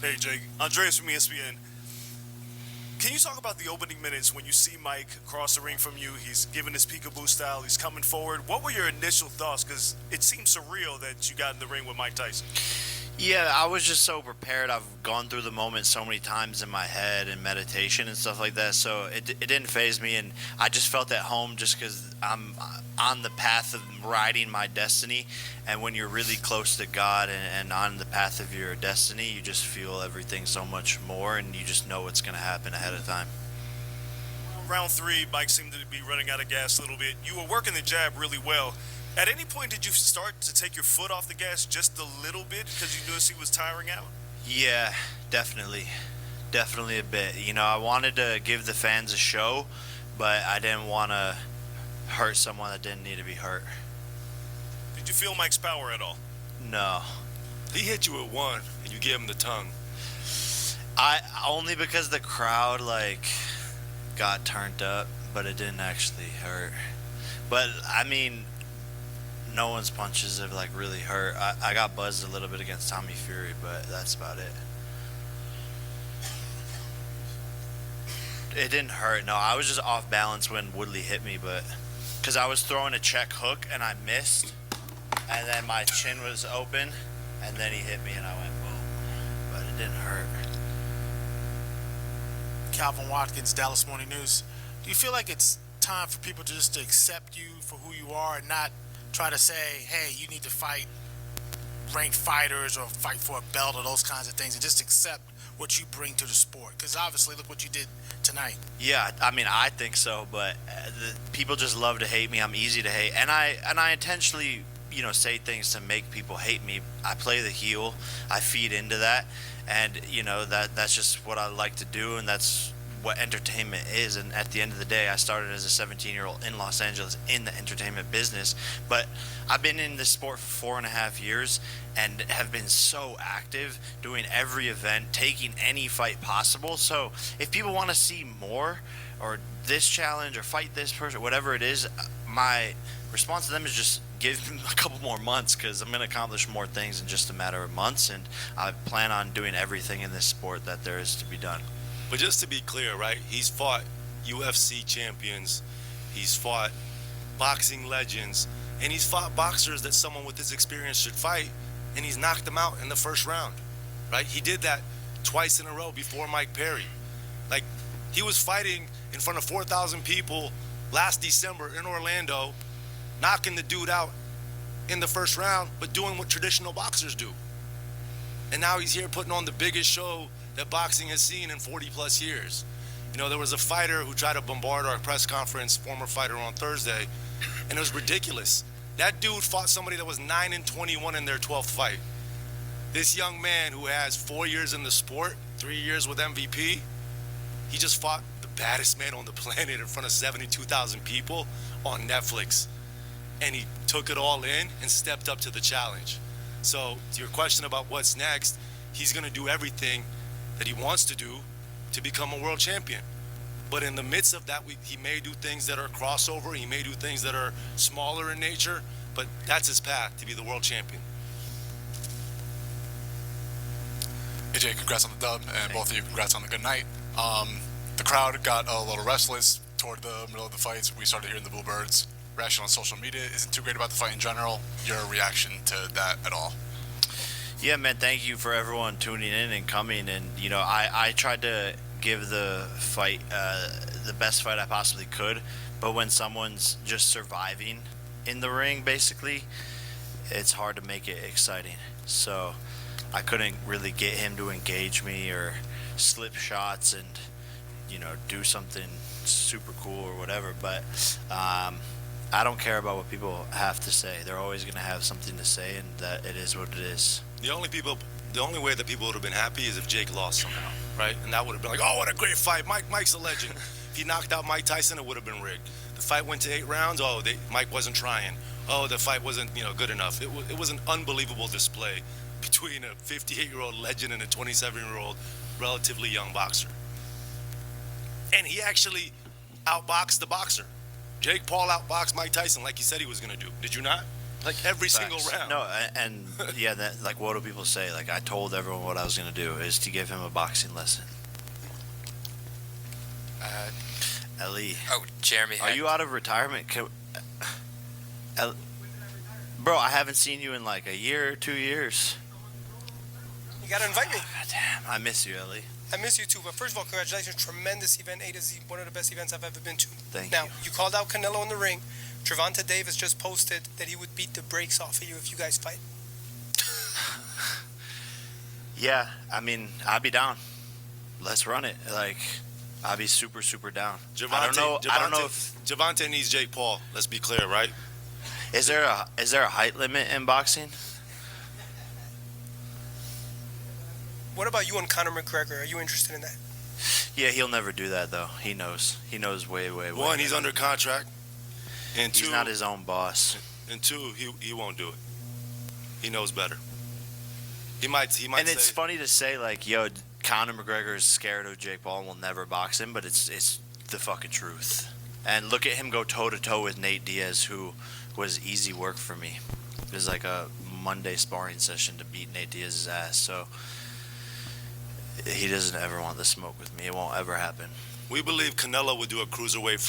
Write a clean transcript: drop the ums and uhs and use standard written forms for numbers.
Hey, Jake. Andreas from ESPN. Can you talk about the opening minutes when you see Mike cross the ring from you? He's giving his peekaboo style. He's coming forward. What were your initial thoughts? Because it seems surreal that you got in the ring with Mike Tyson. Yeah, I was just so prepared. I've gone through the moment so many times in my head and meditation and stuff like that. So it didn't faze me, and I just felt at home just because I'm on the path of riding my destiny. And when you're really close to God and on the path of your destiny, you just feel everything so much more, and you just know what's going to happen ahead of time. Round three, Mike seemed to be running out of gas a little bit. You were working the jab really well. At any point, did you start to take your foot off the gas just a little bit because you noticed he was tiring out? Yeah, definitely. Definitely a bit. I wanted to give the fans a show, but I didn't want to hurt someone that didn't need to be hurt. Did you feel Mike's power at all? No. He hit you with one, and you gave him the tongue. I only because the crowd got turned up, but it didn't actually hurt. But I mean, no one's punches have really hurt. I got buzzed a little bit against Tommy Fury, but that's about it. It didn't hurt. No, I was just off balance when Woodley hit me, but because I was throwing a check hook and I missed, and then my chin was open, and then he hit me and I went boom. But it didn't hurt. Calvin Watkins, Dallas Morning News. Do you feel like it's time for people to just to accept you for who you are and not try to say, hey, you need to fight ranked fighters or fight for a belt or those kinds of things, and just accept what you bring to the sport? Because obviously, look what you did tonight. Yeah, I mean, I think so, but people just love to hate me. I'm easy to hate, and I intentionally, say things to make people hate me. I play the heel. I feed into that, and that's just what I like to do, and that's what entertainment is. And at the end of the day, I started as a 17-year-old in Los Angeles in the entertainment business, but I've been in this sport for 4.5 years and have been so active, doing every event, taking any fight possible. So if people want to see more, or this challenge, or fight this person, whatever it is, my response to them is just give them a couple more months, because I'm going to accomplish more things in just a matter of months, and I plan on doing everything in this sport that there is to be done. But just to be clear, right, he's fought UFC champions, he's fought boxing legends, and he's fought boxers that someone with his experience should fight, and he's knocked them out in the first round, right? He did that twice in a row before Mike Perry. He was fighting in front of 4,000 people last December in Orlando, knocking the dude out in the first round, but doing what traditional boxers do. And now he's here putting on the biggest show that boxing has seen in 40 plus years. There was a fighter who tried to bombard our press conference, former fighter, on Thursday, and it was ridiculous. That dude fought somebody that was 9-21 in their 12th fight. This young man who has 4 years in the sport, 3 years with MVP, he just fought the baddest man on the planet in front of 72,000 people on Netflix. And he took it all in and stepped up to the challenge. So to your question about what's next, he's going to do everything that he wants to do to become a world champion. But in the midst of that, he may do things that are crossover, he may do things that are smaller in nature, but that's his path to be the world champion. AJ, congrats on the dub, and both of you, congrats on the good night. The crowd got a little restless toward the middle of the fights. We started hearing the bluebirds. Reaction on social media isn't too great about the fight in general. Your reaction to that at all? Yeah, man, thank you for everyone tuning in and coming. And, I tried to give the fight the best fight I possibly could. But when someone's just surviving in the ring, basically, it's hard to make it exciting. So I couldn't really get him to engage me or slip shots and, do something super cool or whatever. But I don't care about what people have to say. They're always going to have something to say, and that it is what it is. The only way that people would have been happy is if Jake lost somehow, right? And that would have been like, oh, what a great fight. Mike's a legend. If he knocked out Mike Tyson, it would have been rigged. The fight went to 8 rounds. Oh, Mike wasn't trying. Oh, the fight wasn't, good enough. It was an unbelievable display between a 58-year-old legend and a 27-year-old relatively young boxer. And he actually outboxed the boxer. Jake Paul outboxed Mike Tyson like he said he was going to do. Did you not? like every single Facts. round. No, and yeah, that, like, what do people say? Like, I told everyone what I was gonna do is to give him a boxing lesson. Ellie, Oh, Jeremy. are you out of retirement? Bro, I haven't seen you in like a year or 2 years. You gotta invite me. God damn, I miss you, Ellie. I miss you too. But first of all, congratulations. Tremendous event, A to Z. One of the best events I've ever been to. Thank Now, you. you called out Canelo in the ring. Gervonta Davis just posted that he would beat the brakes off of you if you guys fight. Yeah, I mean, I'd be down. Let's run it. Like, I'd be super, super down. I don't know if Gervonta needs Jake Paul. Let's be clear, right? is there a height limit in boxing? What about you and Conor McGregor? Are you interested in that? Yeah, he'll never do that though. He knows. He knows way, way, way. One, he's better. under contract, and He's two, not his own boss. and two, he won't do it. He knows better. He might And it's say, funny to say like, yo, Conor McGregor is scared of Jake Paul and will never box him, but it's the fucking truth. And look at him go toe to toe with Nate Diaz, who was easy work for me. It was like a Monday sparring session to beat Nate Diaz's ass. So he doesn't ever want the smoke with me. It won't ever happen. we believe Canelo would do a cruiserweight